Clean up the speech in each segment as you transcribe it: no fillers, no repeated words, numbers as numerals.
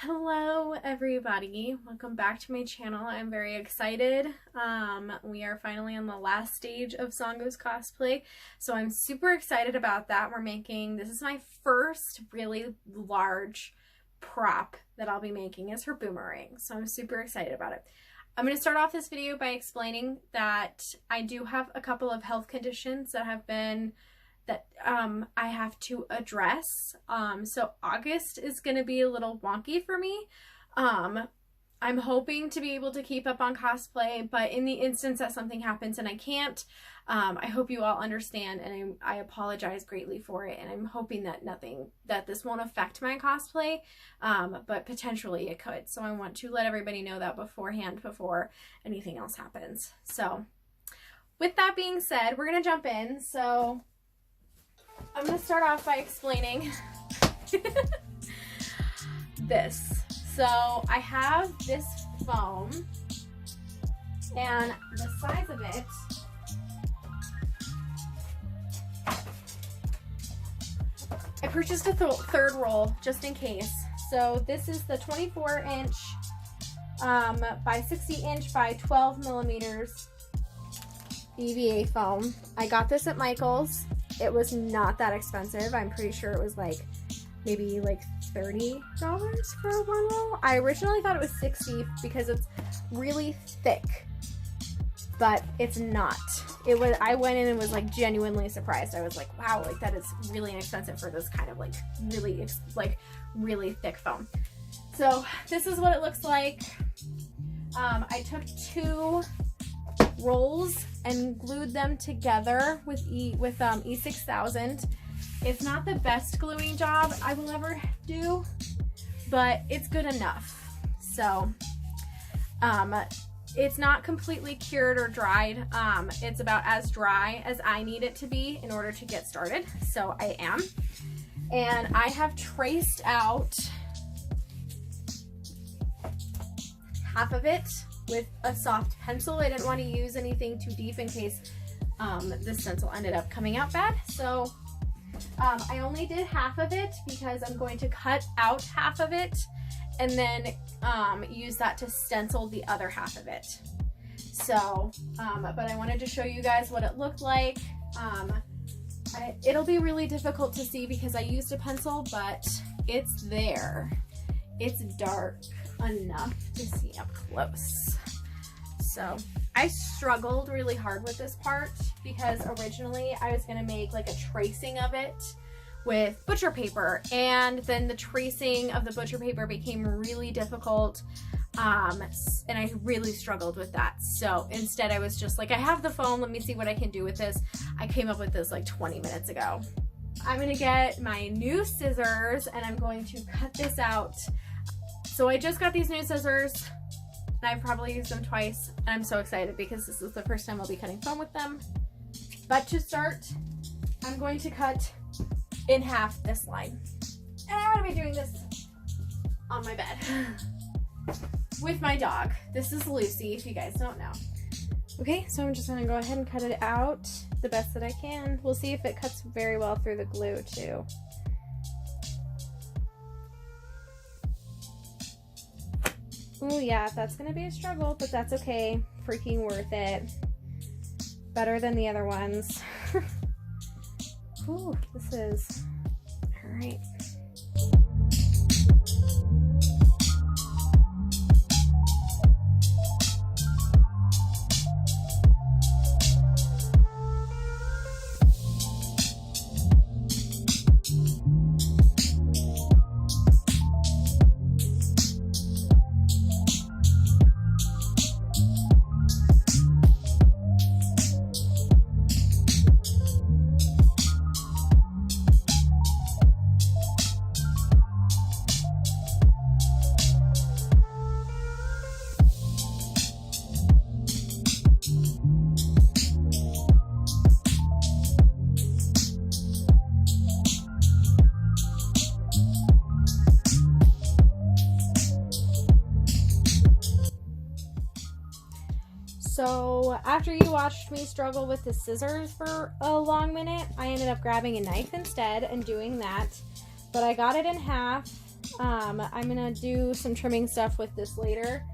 Hello everybody, welcome back to my channel. I'm very excited. We are finally on the last stage of Sango's cosplay, so I'm super excited about that. This is my first really large prop that I'll be making is her Boomerang, so I'm super excited about it. I'm going to start off this video by explaining that I do have a couple of health conditions that I have to address. So August is going to be a little wonky for me. I'm hoping to be able to keep up on cosplay, but in the instance that something happens and I can't, I hope you all understand, and I apologize greatly for it, and I'm hoping that this won't affect my cosplay, but potentially it could. So I want to let everybody know that beforehand before anything else happens. So with that being said, we're going to jump in. So I'm going to start off by explaining this. So I have this foam, and the size of it I purchased a third roll just in case. So this is the 24-inch by 60-inch by 12 millimeters EVA foam. I got this at Michael's. It was not that expensive. I'm pretty sure it was maybe $30 for one roll. I originally thought it was $60 because it's really thick, but it's not. I went in and was genuinely surprised. I was like, wow, that is really inexpensive for this kind of really thick foam. So this is what it looks like. I took 2 rolls and glued them together with E6000. It's not the best gluing job I will ever do, but it's good enough. So it's not completely cured or dried. It's about as dry as I need it to be in order to get started. So I am. And I have traced out half of it with a soft pencil. I didn't want to use anything too deep in case the stencil ended up coming out bad. So I only did half of it because I'm going to cut out half of it and then use that to stencil the other half of it. So, but I wanted to show you guys what it looked like. It'll be really difficult to see because I used a pencil, but it's there. It's dark enough to see up close. So I struggled really hard with this part because originally I was going to make a tracing of it with butcher paper, and then the tracing of the butcher paper became really difficult, and I really struggled with that. So instead I was just I have the foam, let me see what I can do with this. I came up with this 20 minutes ago. I'm going to get my new scissors and I'm going to cut this out. So I just got these new scissors and I've probably used them twice, and I'm so excited because this is the first time I'll be cutting foam with them. But to start, I'm going to cut in half this line. And I'm going to be doing this on my bed with my dog. This is Lucy, if you guys don't know. Okay, so I'm just going to go ahead and cut it out the best that I can. We'll see if it cuts very well through the glue too. Oh yeah, that's gonna be a struggle, but that's okay. Freaking worth it. Better than the other ones. Ooh, this is all right. So after you watched me struggle with the scissors for a long minute, I ended up grabbing a knife instead and doing that. But I got it in half I'm gonna do some trimming stuff with this later.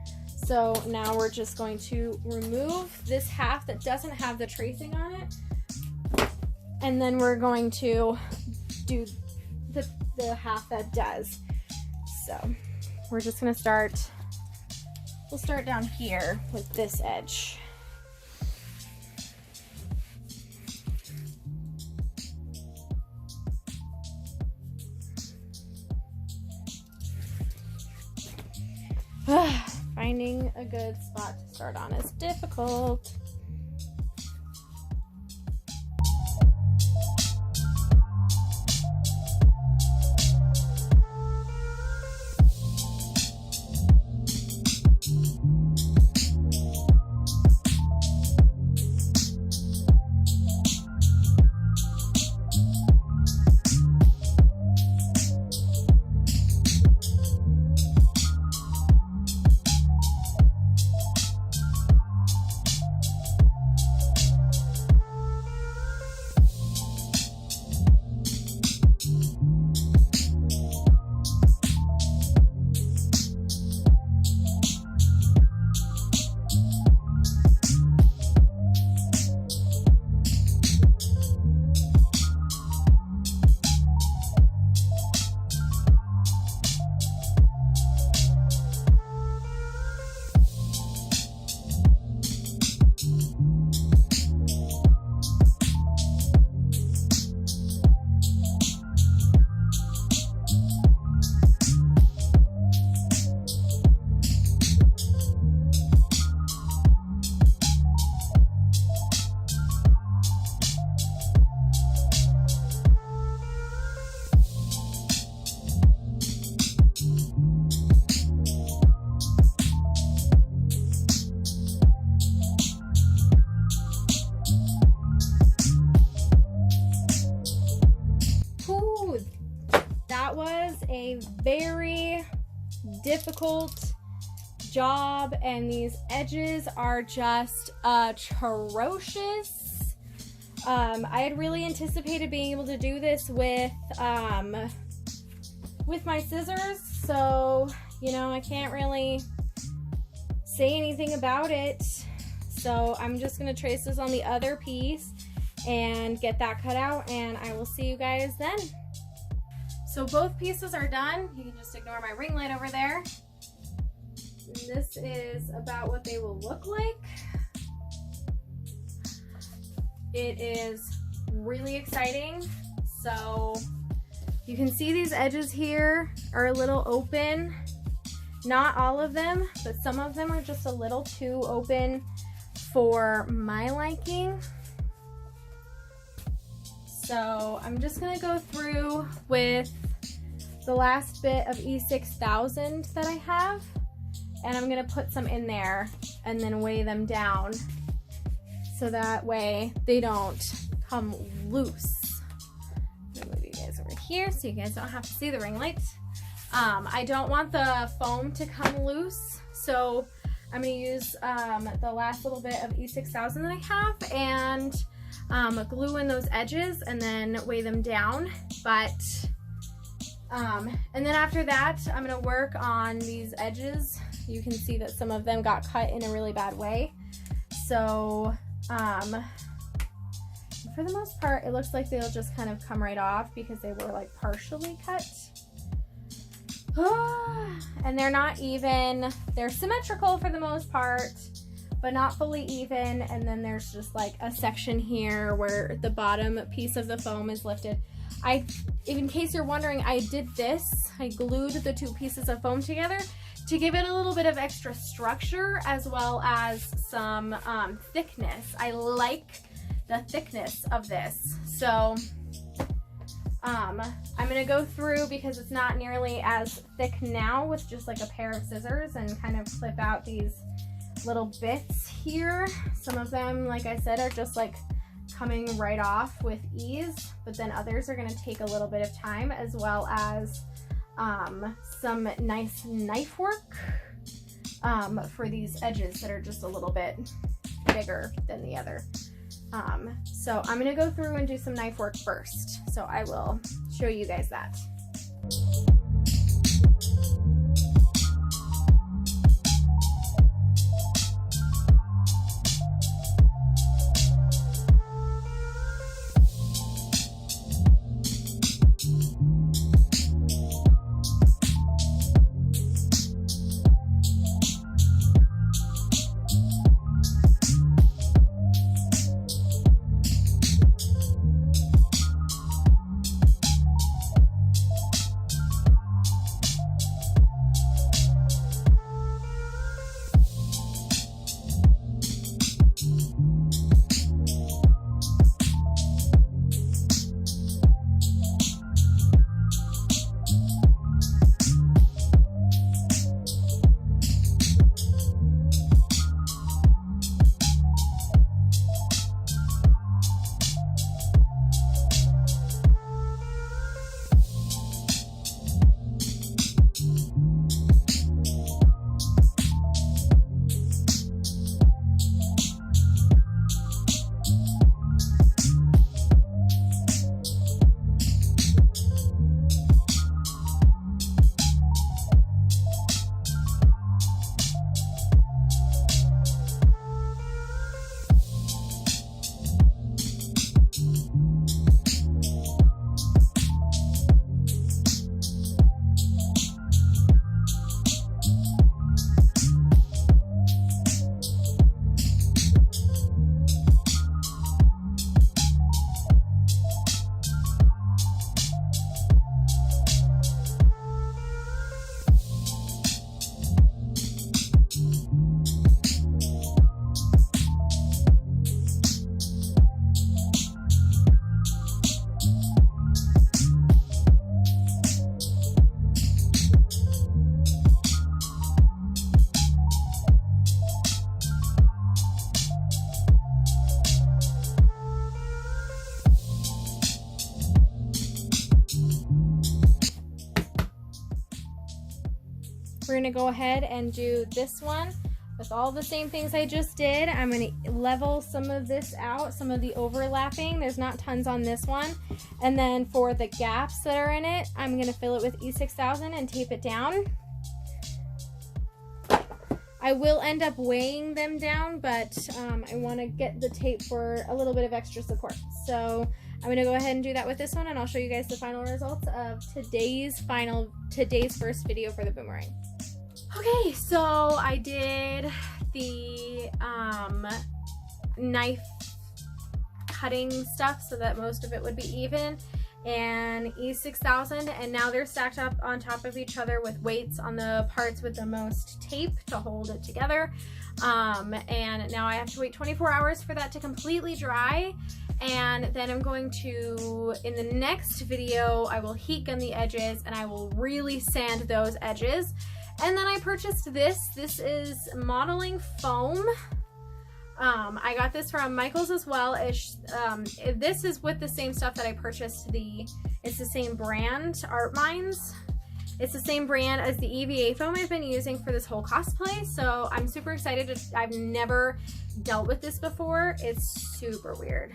So now we're just going to remove this half that doesn't have the tracing on it. And then we're going to do the half that does. So we're just gonna we'll start down here with this edge. Finding a good spot to start on is difficult. A very difficult job, and these edges are just atrocious. I had really anticipated being able to do this with my scissors, so you know, I can't really say anything about it. So I'm just gonna trace this on the other piece and get that cut out, and I will see you guys then. So both pieces are done. You can just ignore my ring light over there. And this is about what they will look like. It is really exciting. So you can see these edges here are a little open. Not all of them, but some of them are just a little too open for my liking. So I'm just gonna go through with the last bit of E6000 that I have, and I'm gonna put some in there and then weigh them down so that way they don't come loose. I'll move you guys over here so you guys don't have to see the ring light. I don't want the foam to come loose, so I'm gonna use the last little bit of E6000 that I have and glue in those edges and then weigh them down. And then after that, I'm gonna work on these edges. You can see that some of them got cut in a really bad way. So for the most part, it looks like they'll just kind of come right off because they were like partially cut. And they're not even, they're symmetrical for the most part, but not fully even. And then there's just like a section here where the bottom piece of the foam is lifted. In case you're wondering, I did this. I glued the two pieces of foam together to give it a little bit of extra structure as well as some thickness. I like the thickness of this. So I'm gonna go through, because it's not nearly as thick now, with just like a pair of scissors and kind of clip out these little bits here. Some of them, like I said, are just like coming right off with ease, but then others are going to take a little bit of time, as well as some nice knife work for these edges that are just a little bit bigger than the other. So I'm going to go through and do some knife work first, so I will show you guys that. we're gonna go ahead and do this one with all the same things I just did. I'm gonna level some of this out, some of the overlapping. There's not tons on this one. And then for the gaps that are in it, I'm gonna fill it with E6000 and tape it down. I will end up weighing them down, but I wanna get the tape for a little bit of extra support. So I'm gonna go ahead and do that with this one, and I'll show you guys the final results of today's first video for the Boomerang. Okay, so I did the knife cutting stuff so that most of it would be even, and E6000, and now they're stacked up on top of each other with weights on the parts with the most tape to hold it together. And now I have to wait 24 hours for that to completely dry, and then I'm going to, in the next video, I will heat gun the edges and I will really sand those edges. And then I purchased this. This is modeling foam. I got this from Michael's as well. This is with the same stuff that I purchased. It's the same brand, Art Minds. It's the same brand as the EVA foam I've been using for this whole cosplay. So I'm super excited. I've never dealt with this before. It's super weird.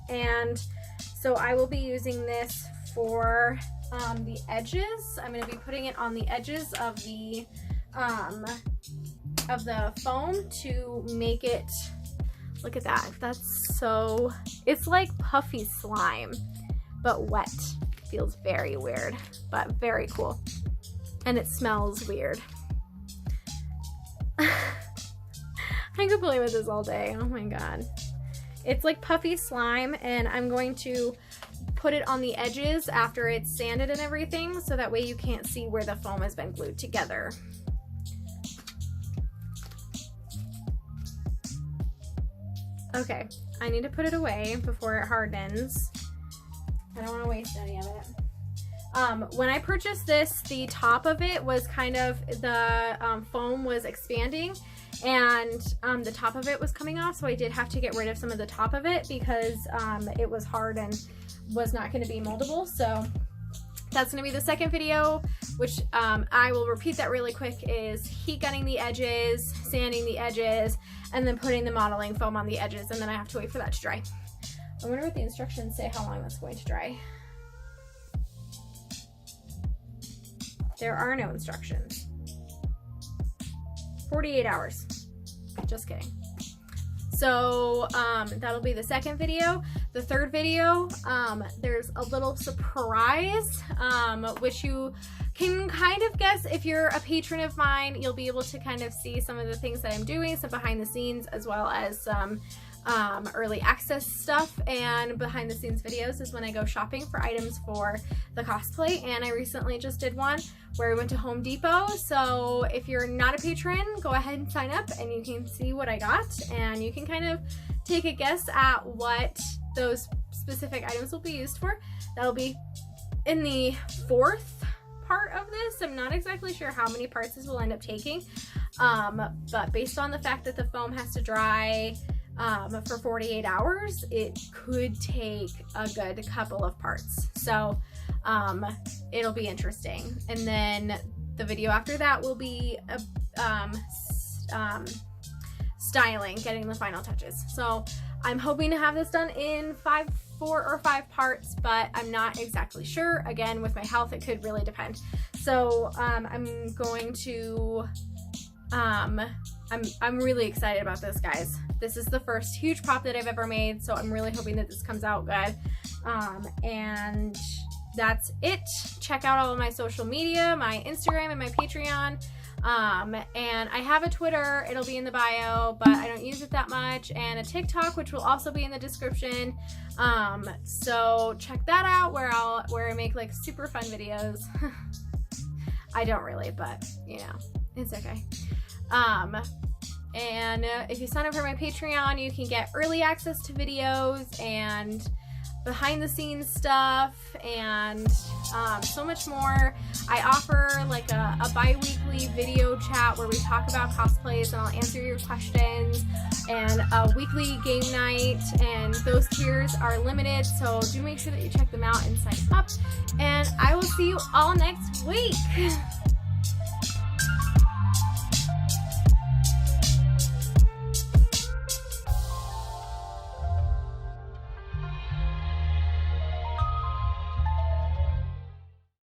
And so I will be using this for the edges. I'm going to be putting it on the edges of the foam to make it, look at that. It's like puffy slime, but wet. Feels very weird, but very cool. And it smells weird. I could play with this all day. Oh my god. It's like puffy slime, and I'm going to put it on the edges after it's sanded and everything, so that way you can't see where the foam has been glued together. Okay, I need to put it away before it hardens. I don't want to waste any of it. When I purchased this, the top of it was kind of, the foam was expanding, and the top of it was coming off, so I did have to get rid of some of the top of it because it was hard and was not going to be moldable. So that's going to be the second video, which I will repeat that really quick, is heat gunning the edges, sanding the edges, and then putting the modeling foam on the edges, and then I have to wait for that to dry. I wonder what the instructions say how long that's going to dry. There are no instructions. 48 hours. Just kidding. So that'll be the second video. The third video, there's a little surprise, which you can kind of guess. If you're a patron of mine, you'll be able to kind of see some of the things that I'm doing, some behind the scenes, as well as some early access stuff. And behind the scenes videos is when I go shopping for items for the cosplay, and I recently just did one where we went to Home Depot. So if you're not a patron, go ahead and sign up and you can see what I got, and you can kind of take a guess at what those specific items will be used for. That'll be in the fourth part of this. I'm not exactly sure how many parts this will end up taking, but based on the fact that the foam has to dry for 48 hours, it could take a good couple of parts. So it'll be interesting. And then the video after that will be styling, getting the final touches. So I'm hoping to have this done in 4 or 5 parts, but I'm not exactly sure. Again, with my health, it could really depend. So I'm going to I'm really excited about this, guys. This is the first huge pop that I've ever made, so I'm really hoping that this comes out good. And that's it. Check out all of my social media, my Instagram and my Patreon. And I have a Twitter, it'll be in the bio, but I don't use it that much, and a TikTok, which will also be in the description. So check that out, where I make like super fun videos. I don't really, but you know, it's okay. And if you sign up for my Patreon, you can get early access to videos and behind the scenes stuff and so much more. I offer like a bi-weekly video chat where we talk about cosplays and I'll answer your questions, and a weekly game night, and those tiers are limited, so do make sure that you check them out and sign up, and I will see you all next week.